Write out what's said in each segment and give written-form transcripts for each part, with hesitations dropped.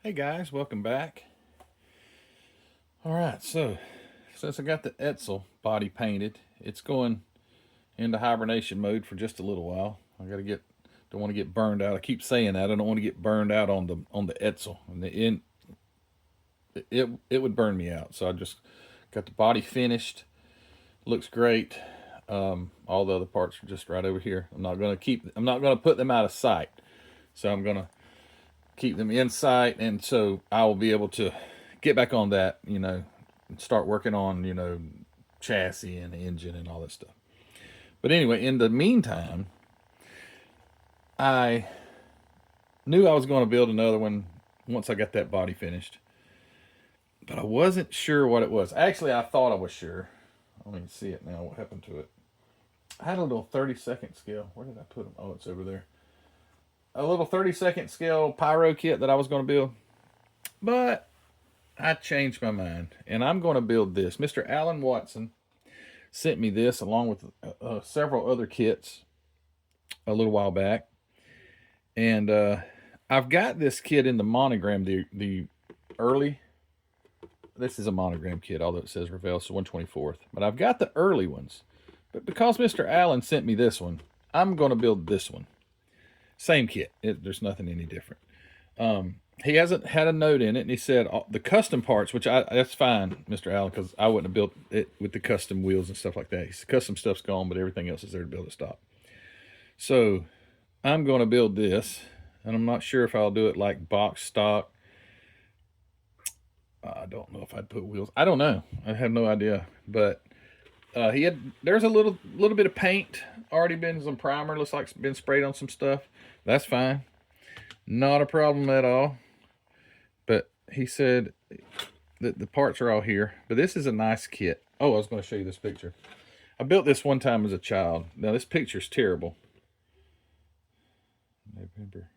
Hey guys, welcome back. All right, so since I got the Etzel body painted, it's going into hibernation mode for just a little while. Don't want to get burned out. I keep saying that. I don't want to get burned out on the Etzel, and it would burn me out. So I just got the body finished. Looks great. All the other parts are just right over here. I'm not gonna put them out of sight. So I'm gonna keep them in sight, and so I will be able to get back on that, and start working on, chassis and engine and all that stuff. But anyway, in the meantime, I knew I was going to build another one once I got that body finished, but I wasn't sure what it was. Actually, I thought I was sure. Let me see it now. What happened to it? I had a little 30-second scale. Where did I put them? Oh, it's over there. A little 30-second scale pyro kit that I was going to build, but I changed my mind, and I'm going to build this. Mr. Alan Watson sent me this along with several other kits a little while back, and I've got this kit in the monogram, the early. This is a monogram kit, although it says Revell, so 124th. But I've got the early ones. But because Mr. Allen sent me this one, I'm going to build this one. Same kit. There's nothing any different. He hasn't had a note in it, and he said the custom parts, that's fine, Mr. Allen, because I wouldn't have built it with the custom wheels and stuff like that. His custom stuff's gone, but everything else is there to build a stock. So I'm going to build this, and I'm not sure if I'll do it like box stock. I don't know if I'd put wheels. I don't know. I have no idea. But there's a little bit of paint already been, some primer. Looks like it's been sprayed on some stuff. That's fine. Not a problem at all. But he said that the parts are all here. But this is a nice kit. Oh, I was going to show you this picture. I built this one time as a child. Now this picture's terrible. November.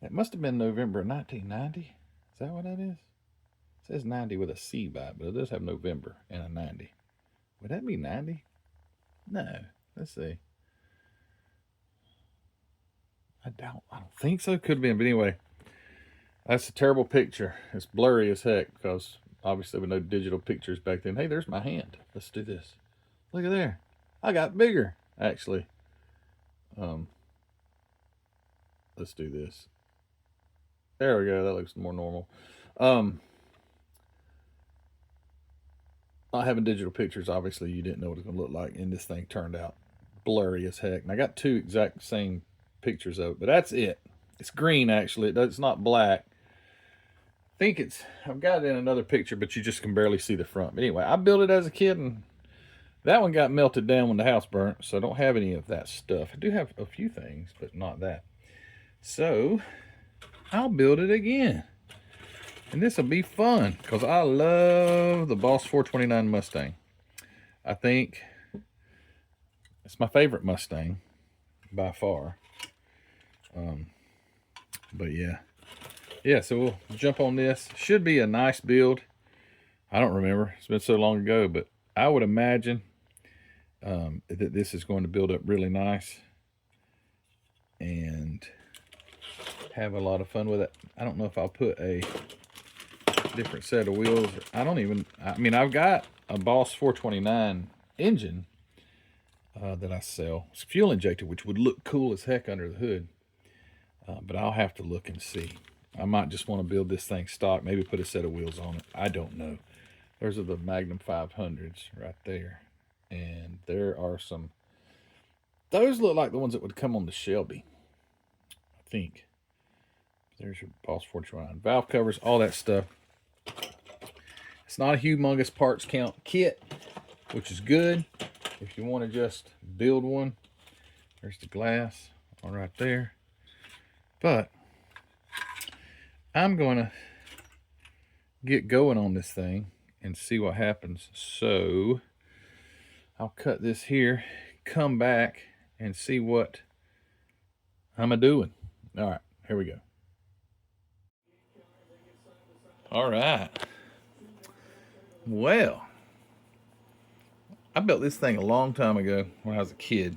It must have been November 1990. Is that what that is? It says 90 with a C by it, but it does have November and a 90. Would that be 90? No. Let's see. I don't think so. Could have been, but anyway, that's a terrible picture. It's blurry as heck because obviously with no digital pictures back then. Hey, there's my hand. Let's do this. Look at there. I got bigger actually. Let's do this. There we go. That looks more normal. Not having digital pictures, obviously you didn't know what it was going to look like, and this thing turned out blurry as heck. And I got two exact same pictures of it, but that's it. It's green actually. It's not black. I've got it in another picture, but you just can barely see the front. But anyway, I built it as a kid, and that one got melted down when the house burnt, so I don't have any of that stuff. I do have a few things, but not that. So I'll build it again. And this will be fun because I love the Boss 429 Mustang. I think it's my favorite Mustang by far. But yeah. So we'll jump on this. Should be a nice build. I don't remember. It's been so long ago, but I would imagine that this is going to build up really nice and have a lot of fun with it. I don't know if I'll put a different set of wheels. I've got a Boss 429 engine that I sell. It's fuel injected, which would look cool as heck under the hood. But I'll have to look and see. I might just want to build this thing stock, maybe put a set of wheels on it. I don't know. Those are the Magnum 500s right there. And there are some, those look like the ones that would come on the Shelby, I think. There's your Boss 429 valve covers, all that stuff. It's not a humongous parts count kit, which is good if you want to just build one. There's the glass on right there. But I'm going to get going on this thing and see what happens. So I'll cut this here, come back, and see what I'm doing. All right, here we go. All right. Well, I built this thing a long time ago when I was a kid.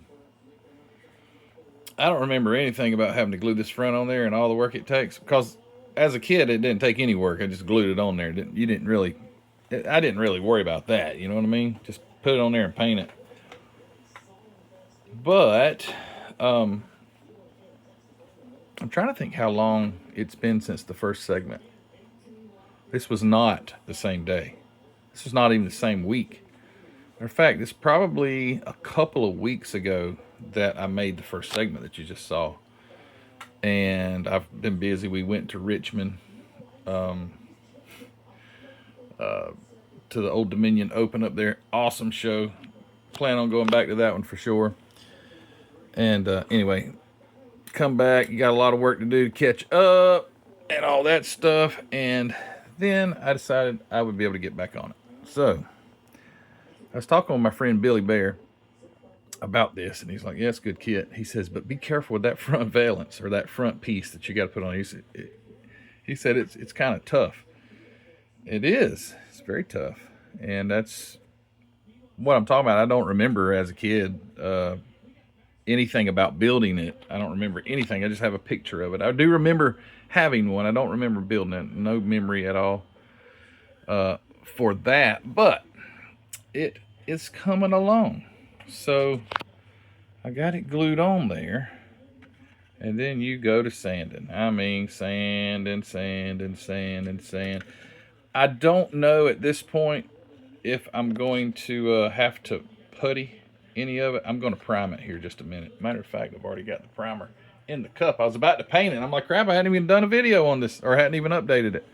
I don't remember anything about having to glue this front on there and all the work it takes because as a kid, it didn't take any work. I just glued it on there. I didn't really worry about that. You know what I mean? Just put it on there and paint it. But I'm trying to think how long it's been since the first segment. This was not the same day. This was not even the same week. Matter of fact, it's probably a couple of weeks ago that I made the first segment that you just saw. And I've been busy. We went to Richmond to the Old Dominion Open up there. Awesome show. Plan on going back to that one for sure. And anyway, come back. You got a lot of work to do to catch up and all that stuff. And then I decided I would be able to get back on it. So I was talking with my friend Billy Bear about this, and he's like, yeah, it's a good kit. He says, but be careful with that front valance or that front piece that you got to put on. He said it's kind of tough. It is. It's very tough. And that's what I'm talking about. I don't remember as a kid anything about building it. I don't remember anything. I just have a picture of it. I do remember having one. I don't remember building it. No memory at all for that. But it is coming along. So I got it glued on there. And then you go to sanding. I mean, sand and sand and sand and sand. I don't know at this point if I'm going to have to putty any of it. I'm going to prime it here just a minute. Matter of fact, I've already got the primer in the cup. I was about to paint it. I'm like, crap, I hadn't even done a video on this or hadn't even updated it.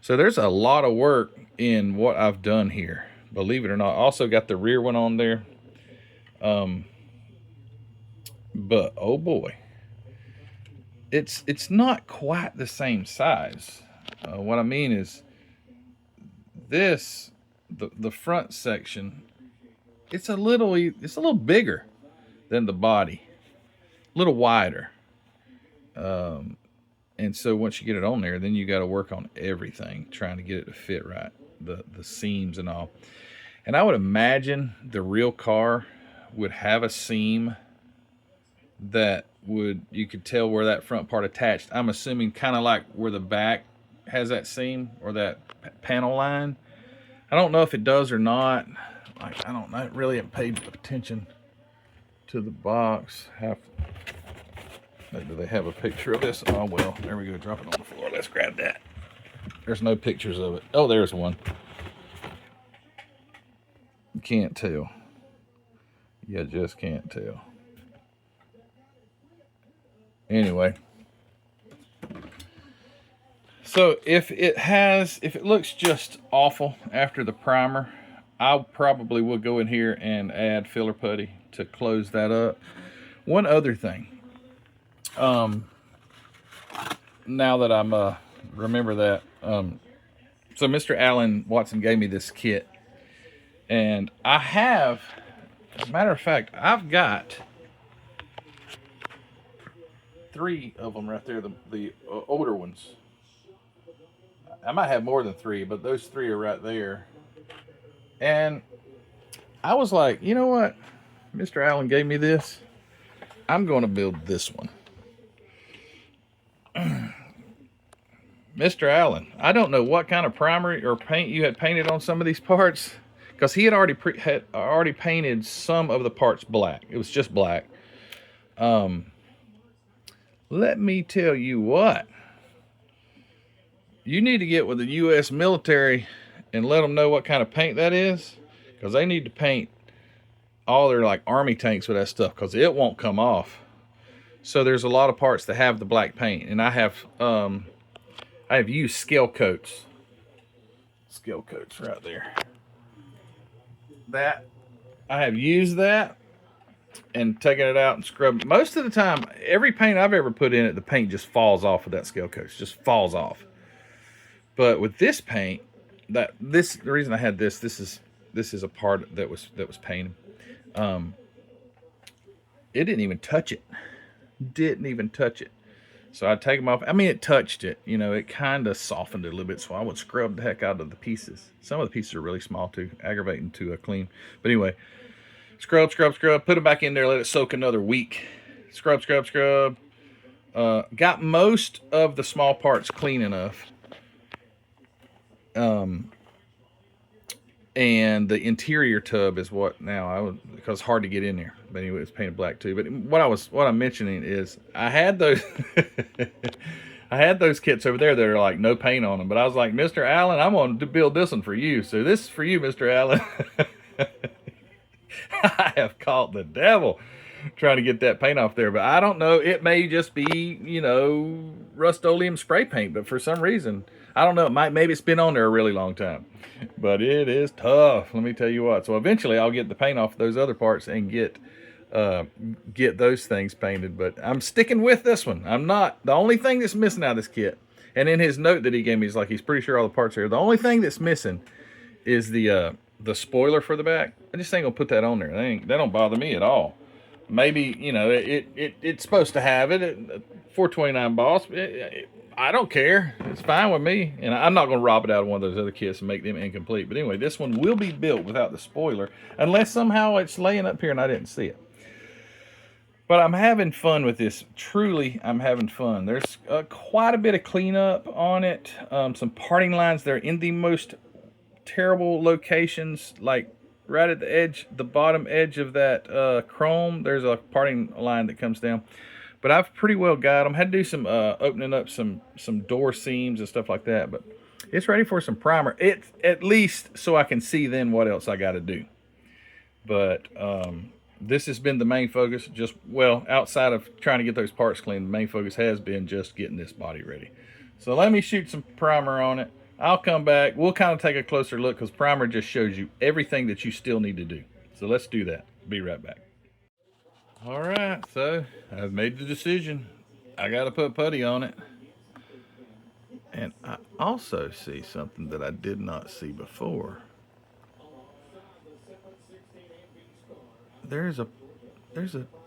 So there's a lot of work in what I've done here. Believe it or not. I also got the rear one on there. But oh boy, it's not quite the same size. What I mean is this, the front section, it's a little bigger than the body, a little wider. And so once you get it on there, then you got to work on everything, trying to get it to fit right, the seams and all. And I would imagine the real car would have a seam that you could tell where that front part attached. I'm assuming kind of like where the back has that seam or that panel line. I don't know if it does or not. Like, I really haven't paid attention to the box. Do they have a picture of this? Oh, well, there we go. Drop it on the floor. Let's grab that. There's no pictures of it. Oh, there's one. You can't tell. You just can't tell. Anyway. So if it looks just awful after the primer, I probably will go in here and add filler putty to close that up. One other thing. Now that I'm remember that, so Mr. Allen Watson gave me this kit, and I have, as a matter of fact, I've got 3 of them right there, the older ones. I might have more than 3, but those 3 are right there. And I was like, you know what? Mr. Allen gave me this. I'm going to build this one. Mr. Allen, I don't know what kind of primer or paint you had painted on some of these parts, because he had already painted some of the parts black. It was just black. Let me tell you what. You need to get with the U.S. military and let them know what kind of paint that is, because they need to paint all their like army tanks with that stuff, because it won't come off. So there's a lot of parts that have the black paint, and I have used scale coats right there. That I have used that and taken it out and scrubbed. Most of the time, every paint I've ever put in it, the paint just falls off with that scale coat. It just falls off. But with this paint, the reason I had this is a part that was painted. It didn't even touch it. Didn't even touch it. So I'd take them off. I mean, it touched it. You know, it kind of softened it a little bit. So I would scrub the heck out of the pieces. Some of the pieces are really small too, aggravating to clean. But anyway, scrub. Put them back in there. Let it soak another week. Scrub. Got most of the small parts clean enough. And the interior tub is what now because it's hard to get in there. But anyway, it's painted black too. But what I'm mentioning is I had those I had those kits over there that are like no paint on them. But I was like, Mr. Allen, I'm going to build this one for you. So this is for you, Mr. Allen. I have caught the devil trying to get that paint off there. But I don't know. It may just be, Rust-Oleum spray paint. But for some reason, I don't know. Maybe it's been on there a really long time. But it is tough, let me tell you what. So eventually I'll get the paint off those other parts and get those things painted. But I'm sticking with this one. I'm not. The only thing that's missing out of this kit, and in his note that he gave me, he's like, he's pretty sure all the parts are here. The only thing that's missing is the spoiler for the back. I just ain't gonna put that on there. That don't bother me at all. Maybe, it's supposed to have it at 429 Boss. I don't care. It's fine with me. And I'm not going to rob it out of one of those other kits and make them incomplete. But anyway, this one will be built without the spoiler. Unless somehow it's laying up here and I didn't see it. But I'm having fun with this. Truly, I'm having fun. There's quite a bit of cleanup on it. Some parting lines. They're in the most terrible locations. Like right at the edge, the bottom edge of that chrome. There's a parting line that comes down. But I've pretty well got them. Had to do some opening up some door seams and stuff like that. But it's ready for some primer. It's at least so I can see then what else I got to do. But this has been the main focus. Outside of trying to get those parts clean, the main focus has been just getting this body ready. So let me shoot some primer on it. I'll come back. We'll kind of take a closer look because primer just shows you everything that you still need to do. So let's do that. Be right back. All right, so I've made the decision. I got to put putty on it. And I also see something that I did not see before. There's a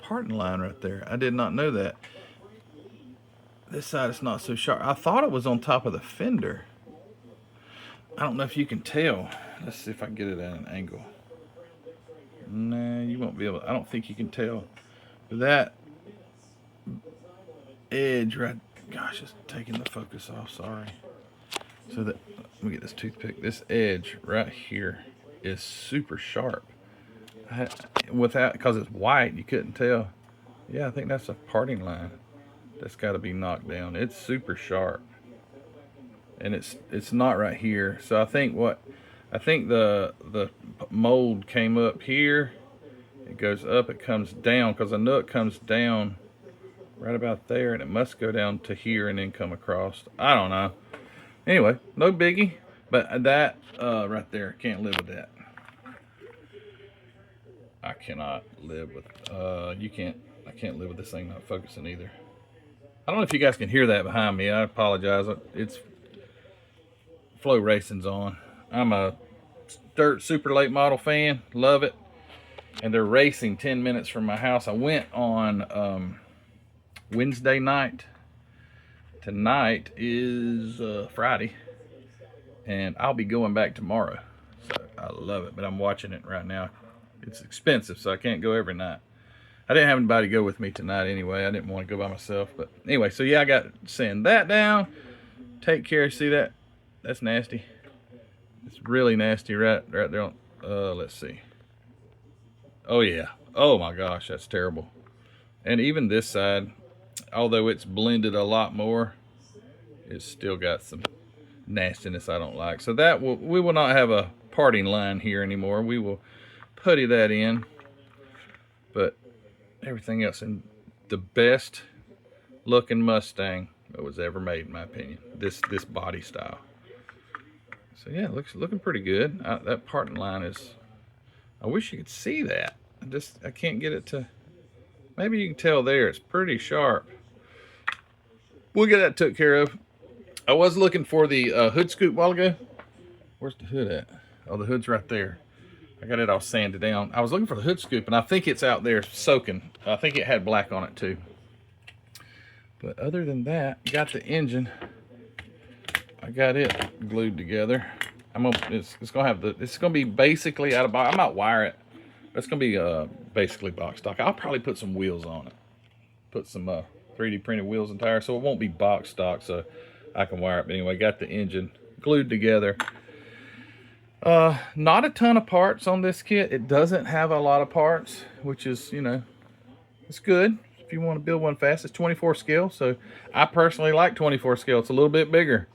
parting line right there. I did not know that. This side is not so sharp. I thought it was on top of the fender. I don't know if you can tell. Let's see if I can get it at an angle. Nah, you won't be able. I don't think you can tell. That edge right, gosh, it's taking the focus off, sorry. So let me get this toothpick. This edge right here is super sharp. Because it's white, you couldn't tell. Yeah, I think that's a parting line. That's got to be knocked down. It's super sharp. And it's not right here. So I think the mold came up here. It goes up, it comes down, because I know it comes down right about there, and it must go down to here and then come across. I don't know. Anyway, no biggie, but that right there, can't live with that. I cannot live with, I can't live with this thing not focusing either. I don't know if you guys can hear that behind me. I apologize. It's Flow Racing's on. I'm a dirt super late model fan, love it. And they're racing 10 minutes from my house. I went on Wednesday night. Tonight is Friday. And I'll be going back tomorrow. So I love it. But I'm watching it right now. It's expensive, so I can't go every night. I didn't have anybody go with me tonight anyway. I didn't want to go by myself. But anyway, so yeah, I got to sand that down. Take care. See that? That's nasty. It's really nasty right there on, let's see. Oh yeah, oh my gosh, that's terrible. And even this side, although it's blended a lot more, it's still got some nastiness I don't like. So we will not have a parting line here anymore. We will putty that in. But everything else, in the best looking Mustang that was ever made, in my opinion. This body style. So yeah, looking pretty good. That parting line is, I wish you could see that. I can't get it to, maybe you can tell there, it's pretty sharp. We'll get that took care of. I was looking for the hood scoop a while ago. Where's the hood at? Oh, the hood's right there. I got it all sanded down. I was looking for the hood scoop, and I think it's out there soaking. I think it had black on it too. But other than that, got the engine. I got it glued together. It's gonna be basically out of box. I might wire it. It's gonna be basically box stock. I'll probably put some wheels on it. Put some 3D printed wheels and tires, so it won't be box stock, so I can wire it. But anyway, got the engine glued together. Not a ton of parts on this kit. It doesn't have a lot of parts, which is, you know, it's good if you want to build one fast. It's 24 scale, so I personally like 24 scale. It's a little bit bigger.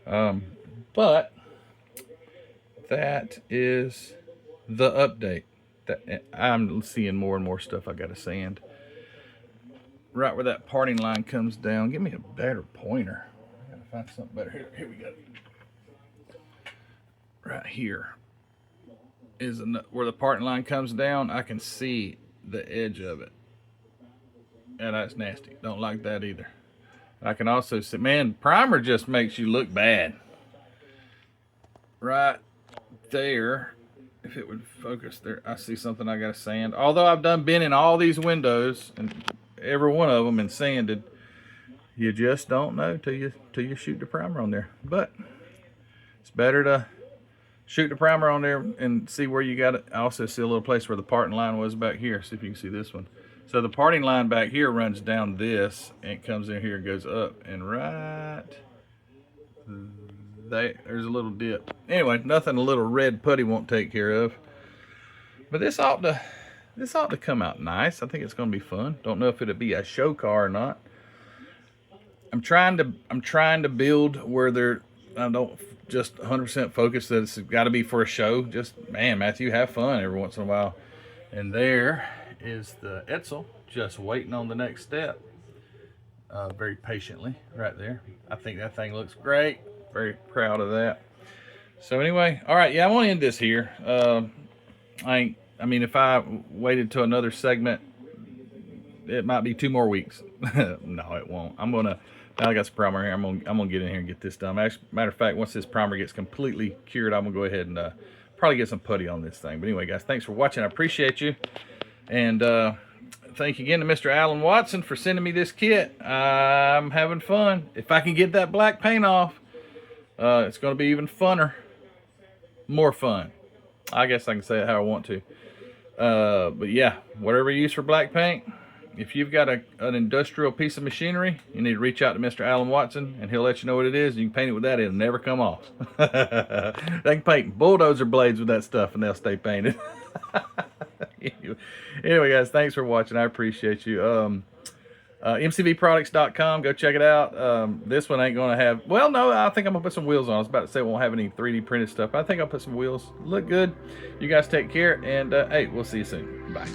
But that is the update. That I'm seeing more and more stuff I got to sand. Right where that parting line comes down. Give me a better pointer. I gotta find something better. Here we go. Right here is where the parting line comes down. I can see the edge of it, and that's nasty. Don't like that either. I can also see, man, primer just makes you look bad. Right there, if it would focus there, I see something I gotta sand. Although I've been in all these windows and every one of them and sanded, you just don't know till you shoot the primer on there. But it's better to shoot the primer on there and see where you got it. I also see a little place where the parting line was back here. See if you can see this one. So the parting line back here runs down this and it comes in here and goes up, and right there's a little dip. Anyway, nothing a little red putty won't take care of. But this ought to come out nice. I think it's going to be fun. Don't know if it'll be a show car or not. I'm trying to build where I don't just 100% focus that it's got to be for a show. Just, man, Matthew, have fun every once in a while. And there is the Edsel, just waiting on the next step. Very patiently, right there. I think that thing looks great. Very proud of that. So anyway, all right, yeah, I want to end this here. I mean, if I waited to another segment, it might be 2 more weeks. No, it won't. Now I got some primer here. I'm gonna get in here and get this done. Actually, matter of fact, once this primer gets completely cured, I'm gonna go ahead and probably get some putty on this thing. But anyway, guys, thanks for watching. I appreciate you, and thank you again to Mr. Alan Watson for sending me this kit. I'm having fun. If I can get that black paint off, it's gonna be even funner, more fun. I guess I can say it how I want to. But yeah, whatever you use for black paint, if you've got an industrial piece of machinery, you need to reach out to Mr. Alan Watson, and he'll let you know what it is. You can paint it with that. It'll never come off. They can paint bulldozer blades with that stuff, and they'll stay painted. Anyway, guys, thanks for watching. I appreciate you. MCVproducts.com. Go check it out. This one ain't going to have... Well, no, I think I'm going to put some wheels on. I was about to say it won't have any 3D printed stuff. I think I'll put some wheels. Look good. You guys take care, and hey, we'll see you soon. Bye.